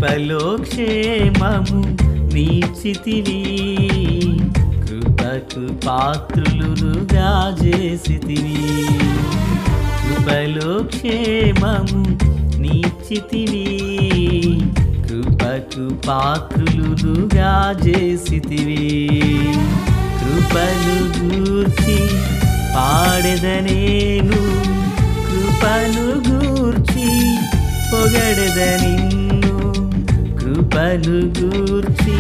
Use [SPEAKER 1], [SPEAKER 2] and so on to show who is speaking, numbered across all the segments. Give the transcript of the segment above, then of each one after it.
[SPEAKER 1] కృపలో క్షేమము నీచితివి, కృపకు పాత్రులుగా చేసితివి. కృపలో క్షేమము నీచితివి, కృపకు పాత్రులుగా చేసితివి. కృపను గూర్చి పాడెదనేను, కృపను గూర్చి పొగడెద నిన్ను. కృపను గూర్చి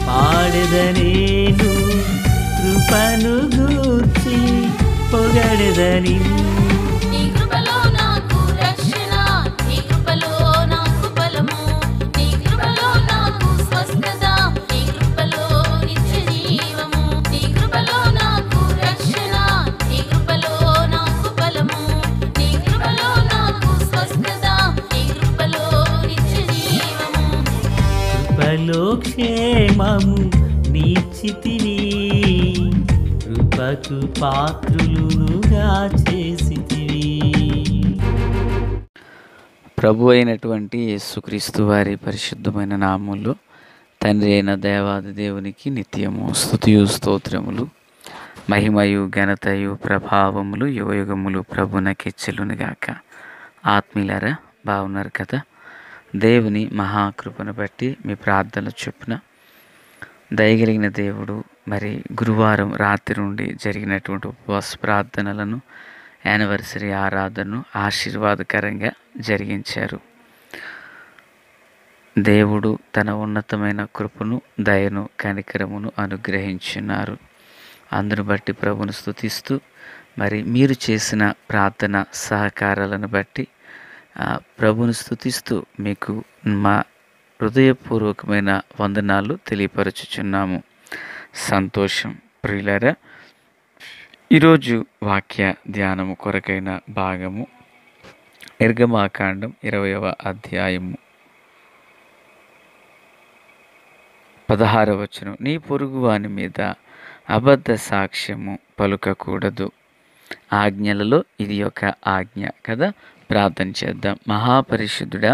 [SPEAKER 1] పాడెదనేను, కృపను గూర్చి పొగడెద నిన్ను. కృపలో క్షేమము నీచితివి, కృపకు పాత్రులుగా చేసితివి.
[SPEAKER 2] ప్రభు అయినటువంటి యేసుక్రీస్తు వారి పరిశుద్ధమైన నామములో తండ్రి అయిన దేవాది దేవునికి నిత్యము స్తుతియు స్తోత్రములు, మహిమయు ఘనతయు ప్రభావములు యుగయుగములు ప్రభునకెచ్చెలునుగాక. ఆత్మీయులారా, బాగున్నారు కదా? దేవుని మహాకృపను బట్టి మీ ప్రార్థనలు చొప్పున దయగలిగిన దేవుడు మరి గురువారం రాత్రి నుండి జరిగినటువంటి ఉపవాస ప్రార్థనలను, యానివర్సరీ ఆరాధనను ఆశీర్వాదకరంగా జరిగించారు. దేవుడు తన ఉన్నతమైన కృపను, దయను, కనికరమును అనుగ్రహించున్నారు. అందును బట్టి ప్రభును స్తుతిస్తూ, మరి మీరు చేసిన ప్రార్థన సహకారాలను బట్టి ప్రభుని స్తుతిస్తూ మీకు మా హృదయపూర్వకమైన వందనాలు తెలియపరచుచున్నాము. సంతోషం. ప్రియులారా, ఈరోజు వాక్య ధ్యానము కొరకైన భాగము నిర్గమాకాండం 20వ అధ్యాయము 16వ వచనం. నీ పొరుగువాని మీద అబద్ధ సాక్ష్యము పలుకకూడదు. ఆజ్ఞలలో ఇది ఒక ఆజ్ఞ కదా. ప్రార్థన చేద్దాం. మహాపరిశుద్ధుడా,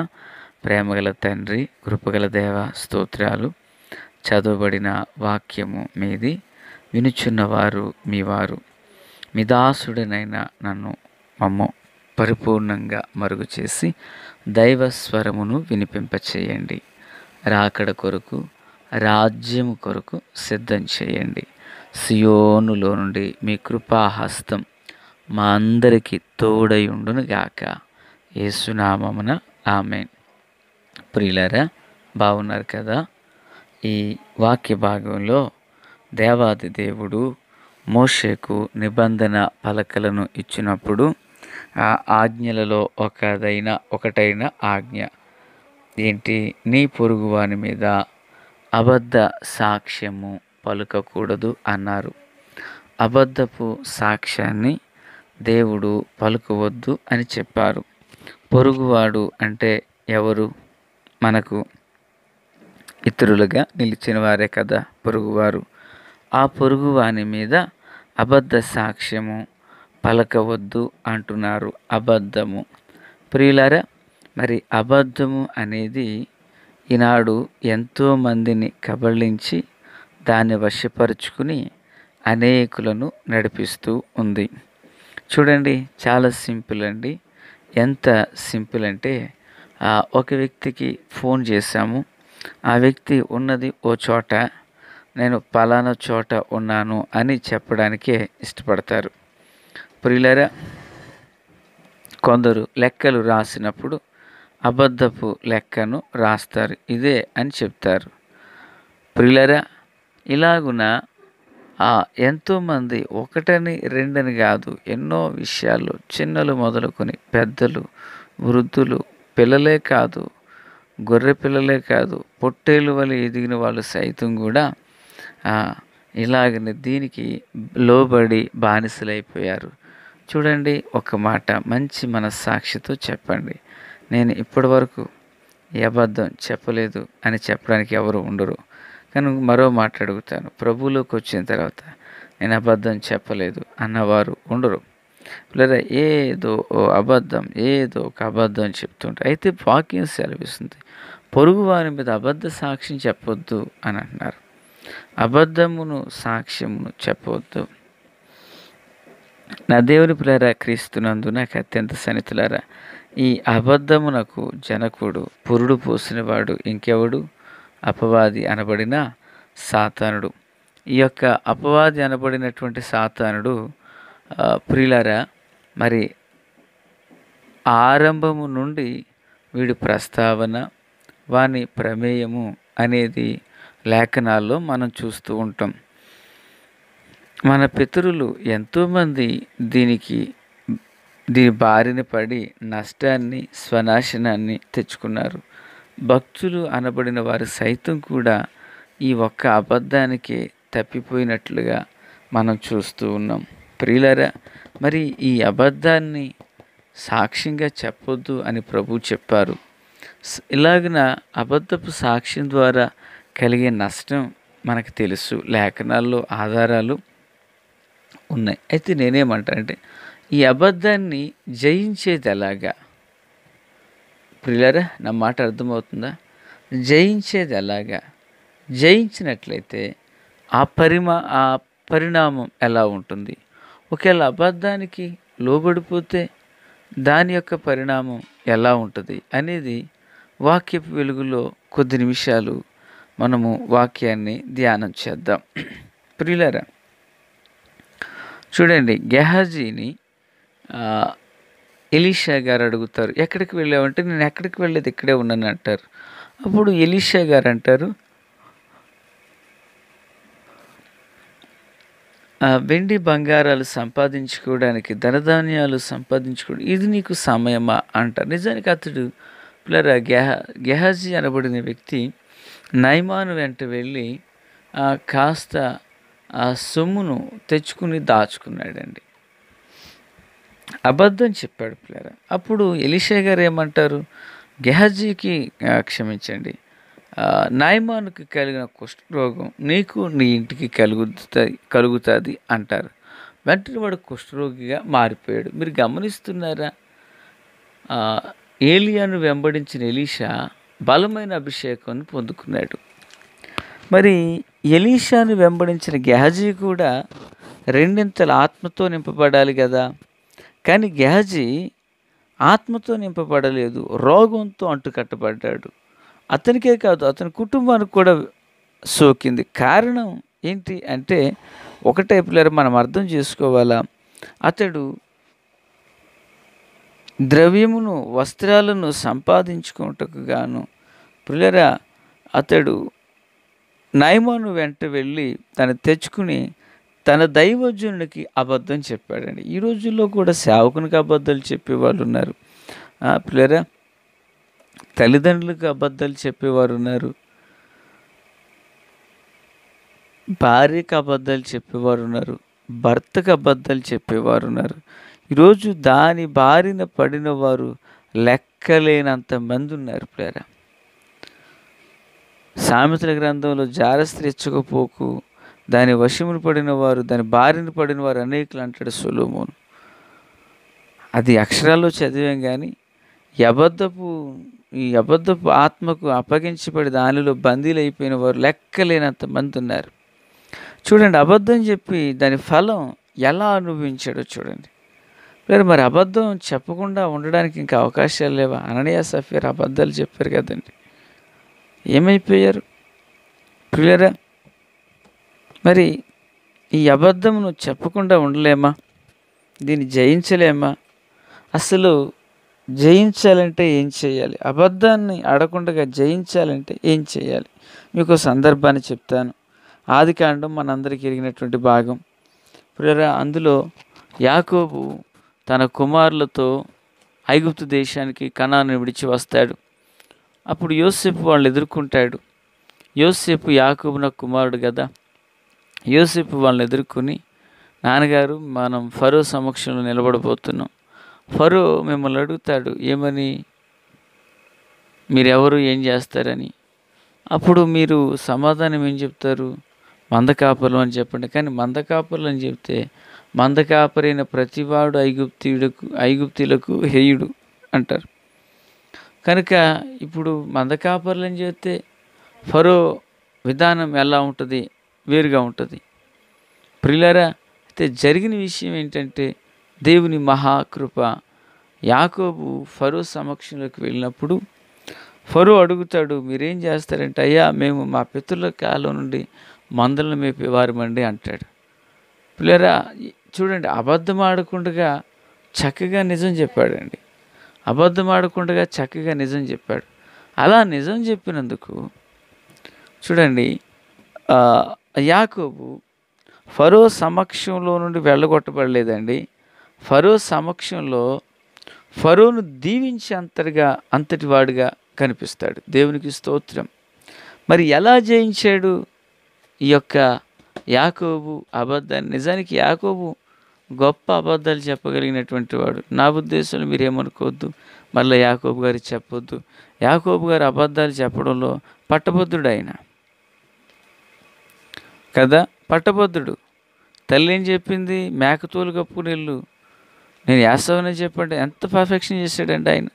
[SPEAKER 2] ప్రేమగల తండ్రి, కృపగల దేవ, స్తోత్రాలు. చదవబడిన వాక్యము మీది, వినుచున్నవారు మీ వారు. మీ దాసుడనైన నన్ను మమ్ము పరిపూర్ణంగా మరుగు చేసి దైవ స్వరమును వినిపింపచేయండి. రాకడ కొరకు, రాజ్యము కొరకు సిద్ధం చేయండి. సియోనులో నుండి మీ కృపాహస్తం మా అందరికీ తోడయుండును గాక. యేసునామమున ఆమేన్. ప్రియులారా, బాగున్నారు కదా? ఈ వాక్య భాగంలో దేవాది దేవుడు మోషేకు నిబంధన పలకలను ఇచ్చినప్పుడు ఆ ఆజ్ఞలలో ఒకటైన ఆజ్ఞ ఏంటి? నీ పొరుగువాని మీద అబద్ధ సాక్ష్యము పలుకకూడదు అన్నారు. అబద్ధపు సాక్ష్యాన్ని దేవుడు పలుకవద్దు అని చెప్పారు. పొరుగువాడు అంటే ఎవరు? మనకు ఇతరులుగా నిలిచిన వారే కదా పొరుగువారు. ఆ పొరుగువాని మీద అబద్ధ సాక్ష్యము పలకవద్దు అంటున్నారు. అబద్ధము. ప్రియులారా, మరి అబద్ధము అనేది ఈనాడు ఎంతోమందిని కబళించి దాన్ని వశపరుచుకుని అనేకులను నడిపిస్తూ ఉంది. చూడండి, చాలా సింపుల్ అండి. ఎంత సింపుల్ అంటే ఒక వ్యక్తికి ఫోన్ చేశాము. ఆ వ్యక్తి ఉన్నది ఓ చోట, నేను పలానా చోట ఉన్నాను అని చెప్పడానికే ఇష్టపడతారు. ప్రియులారా, కొందరు లెక్కలు రాసినప్పుడు అబద్ధపు లెక్కను రాస్తారు, ఇదే అని చెప్తారు. ప్రియులారా, ఇలాగున ఎంతోమంది ఒకటని రెండని కాదు, ఎన్నో విషయాలు చిన్నలు మొదలుకొని పెద్దలు, వృద్ధులు, పిల్లలే కాదు, గొర్రె పిల్లలే కాదు, పొట్టేలు వలె ఎదిగిన వాళ్ళు సైతం కూడా ఇలాగనే దీనికి లోబడి బానిసలైపోయారు. చూడండి, ఒక మాట మంచి మనస్సాక్షితో చెప్పండి. నేను ఇప్పటి వరకు ఈ అబద్ధం చెప్పలేదు అని చెప్పడానికి ఎవరు ఉండరు. కానీ మరో మాట అడుగుతాను, ప్రభువులోకి వచ్చిన తర్వాత నేను అబద్ధం చెప్పలేదు అన్నవారు ఉండరు. లేదా ఏదో ఓ అబద్ధం, ఏదో ఒక అబద్ధం చెప్తుంటారు. అయితే వాక్యం సెలవిస్తుంది, పొరుగు వారి మీద అబద్ధ సాక్ష్యం చెప్పొద్దు అని అంటున్నారు. అబద్ధమును సాక్ష్యమును చెప్పవద్దు. నా దేవుని పిల్లరా, క్రీస్తునందు నాకు అత్యంత సన్నిహితులారా, ఈ అబద్ధమునకు జనకుడు, పురుడు పోసినవాడు ఇంకెవడు? అపవాది అనబడిన సాతానుడు. ఈ యొక్క అపవాది అనబడినటువంటి సాతానుడు ప్రియులారా, మరి ఆరంభము నుండి వీడి ప్రస్తావన, వాని ప్రమేయము అనేది లేఖనాల్లో మనం చూస్తూ ఉంటాం. మన పితరులు ఎంతోమంది దీని బారిన పడి నష్టాన్ని, స్వనాశనాన్ని తెచ్చుకున్నారు. భక్తులు అనబడిన వారు సైతం కూడా ఈ ఒక్క అబద్ధానికే తప్పిపోయినట్లుగా మనం చూస్తూ ఉన్నాం. ప్రియులారా, మరి ఈ అబద్ధాన్ని సాక్ష్యంగా చెప్పొద్దు అని ప్రభు చెప్పారు. ఇలాగిన అబద్ధపు సాక్ష్యం ద్వారా కలిగే నష్టం మనకు తెలుసు, లేఖనాల్లో ఆధారాలు ఉన్నాయి. అయితే నేనేమంటానంటే, ఈ అబద్ధాన్ని జయించేది ఎలాగా? ప్రియులారా, నా మాట అర్థమవుతుందా? జయించేది ఎలాగా? జయించినట్లయితే ఆ పరిణామం ఎలా ఉంటుంది? ఒకవేళ అబద్ధానికి లోబడిపోతే దాని యొక్క పరిణామం ఎలా ఉంటుంది అనేది వాక్యపు వెలుగులో కొద్ది నిమిషాలు మనము వాక్యాన్ని ధ్యానం చేద్దాం. ప్రియులారా, చూడండి, గెహాజీని ఎలీషా గారు అడుగుతారు, ఎక్కడికి వెళ్ళావంటే, నేను ఎక్కడికి వెళ్ళేది, ఇక్కడే ఉన్నాను అంటారు. అప్పుడు ఎలీషా గారు అంటారు, వెండి బంగారాలు సంపాదించుకోవడానికి, ధనధాన్యాలు సంపాదించుకోవడానికి ఇది నీకు సమయమా అంటారు. నిజానికి అతడు పిల్లరా గెహాజీ అనబడిన వ్యక్తి నయమాను వెంట వెళ్ళి కాస్త ఆ సొమ్మును తెచ్చుకుని దాచుకున్నాడండి. అబద్ధం చెప్పాడు పిల్లరా. అప్పుడు ఎలీషా గారు ఏమంటారు, గెహాజీకి క్షమించండి, నాయమానుకి కలిగిన కుష్ఠరోగం నీకు నీ ఇంటికి కలుగుతుంది అంటారు. వెంటనే వాడు కుష్ఠరోగిగా మారిపోయాడు. మీరు గమనిస్తున్నారా? ఏలియాను వెంబడించిన ఎలీషా బలమైన అభిషేకాన్ని పొందుకున్నాడు. మరి ఎలీషాను వెంబడించిన గెహాజీ కూడా రెండింతల ఆత్మతో నింపబడాలి కదా. కానీ గెహాజీ ఆత్మతో నింపబడలేదు, రోగంతో అంటుకట్టబడ్డాడు. అతనికే కాదు, అతని కుటుంబానికి కూడా సోకింది. కారణం ఏంటి అంటే, ఒకటే పిల్లలు మనం అర్థం చేసుకోవాలా, అతడు ద్రవ్యమును, వస్త్రాలను సంపాదించుకున్నట్టుకు గాను పిల్లరా అతడు నయమాను వెంట వెళ్ళి తను తెచ్చుకుని తన దైవజనునికి అబద్ధం చెప్పాడండి. ఈ రోజుల్లో కూడా సేవకునికి అబద్ధాలు చెప్పేవాళ్ళు ఉన్నారు. పిల్లరా, తల్లిదండ్రులకు అబద్ధాలు చెప్పేవారు ఉన్నారు, భార్యకు అబద్ధాలు చెప్పేవారు ఉన్నారు, భర్తకు అబద్ధాలు చెప్పేవారు ఉన్నారు. ఈరోజు దాని బారిన పడిన వారు లెక్కలేనంత మంది ఉన్నారు. ప్రేరా, సామెతల గ్రంథంలో జారస్త్రీ ఇచ్చకపోకు, దాని వశమును పడిన వారు, దాని బారిన పడిన వారు అనేకులు అంటాడు సొలొమోను. అది అక్షరాల్లో చదివాం. కానీ ఈ అబద్ధపు ఆత్మకు అప్పగించబడి దానిలో బందీలు అయిపోయిన వారు లెక్కలేనంత మంది ఉన్నారు. చూడండి, అబద్ధం చెప్పి దాని ఫలం ఎలా అనుభవించాడో చూడండి. మరి అబద్ధం చెప్పకుండా ఉండడానికి ఇంకా అవకాశాలు లేవా? అననీయ సఫీరా అబద్ధాలు చెప్పారు కదండి, ఏమైపోయారు ప్రియులరా? మరి ఈ అబద్ధమును చెప్పకుండా ఉండలేమా? దీన్ని జయించలేమా? అసలు జయించాలంటే ఏం చేయాలి? అబద్ధాన్ని ఆడకుండా జయించాలంటే ఏం చేయాలి? మీకు సందర్భాన్ని చెప్తాను. ఆదికాండం మనందరికీ ఎరిగినటువంటి భాగం ప్రియులరా. అందులో యాకోబు తన కుమారులతో ఐగుప్తు దేశానికి, కనాను విడిచి వస్తాడు. అప్పుడు యోసేపు వాళ్ళు ఎదుర్కొంటాడు. యోసేపు యాకోబున కుమారుడు కదా. యోసేపు వాళ్ళని ఎదుర్కొని, నాన్నగారు మనం ఫరో సమక్షంలో నిలబడబోతున్నాం. ఫరో మిమ్మల్ని అడుగుతాడు, ఏమని, మీరెవరు, ఏం చేస్తారని. అప్పుడు మీరు సమాధానం ఏం చెప్తారు? మందకాపరులు అని చెప్పండి. కానీ మందకాపరులు అని చెప్తే మందకాపరైన ప్రతివాడు ఐగుప్తీయులకు హేయుడు అంటారు. కనుక ఇప్పుడు మందకాపరులు అని చెప్తే ఫరో విధానం ఎలా ఉంటుంది? వేరుగా ఉంటుంది. ప్రియులారా, అయితే జరిగిన విషయం ఏంటంటే దేవుని మహాకృప. యాకోబు ఫరో సమక్షంలోకి వెళ్ళినప్పుడు ఫరో అడుగుతాడు, మీరేం చేస్తారంటే, అయ్యా మేము మా పితరుల కాలం నుండి మందలను మేపేవారమండి అంటాడు. ప్రియులారా, చూడండి, అబద్ధం ఆడకుండా చక్కగా నిజం చెప్పాడండి. అబద్ధం ఆడకుండా చక్కగా నిజం చెప్పాడు. అలా నిజం చెప్పినందుకు చూడండి, యాకోబు ఫరో సమక్షంలో నుండి వెళ్ళగొట్టబడలేదండి. ఫరో సమక్షంలో ఫరోను దీవించి అంతటి వాడిగా కనిపిస్తాడు. దేవునికి స్తోత్రం. మరి ఎలా జయించాడు ఈ యొక్క యాకోబు అబద్ధాన్ని? నిజానికి యాకోబు గొప్ప అబద్ధాలు చెప్పగలిగినటువంటి వాడు. నా ఉద్దేశంలో మీరేమనుకోవద్దు, మళ్ళీ యాకోబు గారికి చెప్పొద్దు. యాకోబు గారు అబద్ధాలు చెప్పడంలో పట్టభద్రుడు ఆయన కదా, పట్టభద్రుడు. తల్లి ఏం చెప్పింది? మేకతోలు కప్పు నీళ్ళు నేను వేస్తామని చెప్పండి. ఎంత పర్ఫెక్షన్ చేశాడండి ఆయన.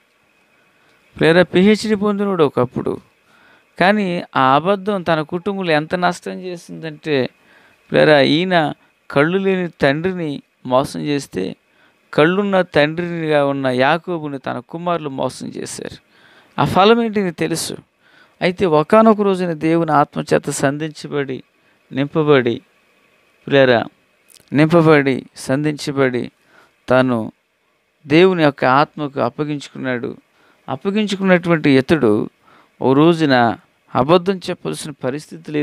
[SPEAKER 2] లేదా PhD పొందినోడు ఒకప్పుడు. కానీ ఆ అబద్ధం తన కుటుంబంలో ఎంత నష్టం చేసిందంటే, లేదా ఈయన కళ్ళు లేని తండ్రిని మోసం చేస్తే కళ్ళున్న తండ్రినిగా ఉన్న యాకోబుని తన కుమారులు మోసం చేశారు. ఆ ఫలం ఏంటి నీకు తెలుసు. అయితే ఒకానొక రోజున దేవుని ఆత్మచేత సంధించబడి సంధించబడి తాను దేవుని యొక్క ఆత్మకు అప్పగించుకున్నటువంటి ఇతడు ఓ రోజున అబద్ధం చెప్పాల్సిన పరిస్థితులు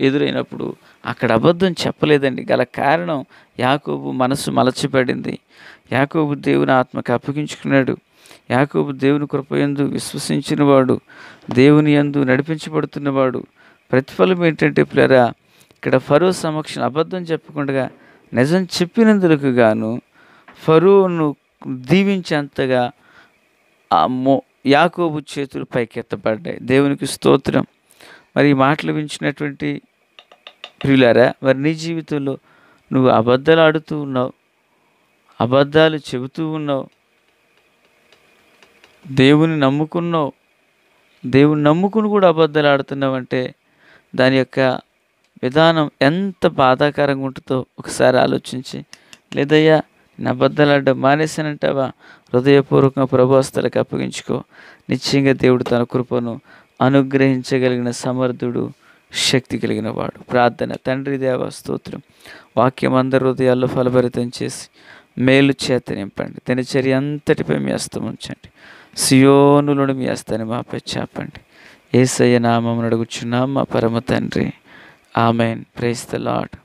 [SPEAKER 2] ఎదురైనప్పుడు అక్కడ అబద్ధం చెప్పలేదండి. గల కారణం యాకోబు మనసు మలచబడింది. యాకోబు దేవుని ఆత్మకు అప్పగించుకున్నాడు. యాకోబు దేవుని కృపయందు విశ్వసించినవాడు, దేవుని యందు నడిపించబడుతున్నవాడు. ప్రతిఫలం ఏంటంటే ప్రియులారా, ఇక్కడ ఫరో సమక్షం అబద్ధం చెప్పకుండా నిజం చెప్పినందుకు గాను ఫరోను దీవించేంతగా యాకోబు చేతులు పైకెత్తబడ్డాయి. దేవునికి స్తోత్రం. మరి ఈ మాటలు వించినటువంటి ప్రియులారా, మరి నీ జీవితంలో నువ్వు అబద్ధాలు ఆడుతూ ఉన్నావు, అబద్ధాలు చెబుతూ ఉన్నావు, దేవుని నమ్ముకుని కూడా అబద్ధాలు ఆడుతున్నావు అంటే దాని యొక్క విధానం ఎంత బాధాకరంగా ఉంటుందో ఒకసారి ఆలోచించి, లేదయ్యా నేను అబద్ధాలు ఆడడం మానేశానంటావా, హృదయపూర్వకంగా ప్రభు హస్తాలకు అప్పగించుకో. నిశ్చయంగా దేవుడు తన కృపను అనుగ్రహించగలిగిన సమర్థుడు, శక్తి కలిగిన వాడు. ప్రార్థన. తండ్రి దేవ స్తోత్రం. వాక్యం అందరి హృదయాల్లో ఫలభరితం చేసి మేలు చేత నింపండి. దినచర్య అంతటిపై మీ హస్తం ఉంచండి. సియోనులను మీ హస్తాన్ని మాపై చాపండి. యేసయ్య నామమున అడుగుచున్నాం మా పరమ తండ్రి. ఆమెన్. Praise the lord.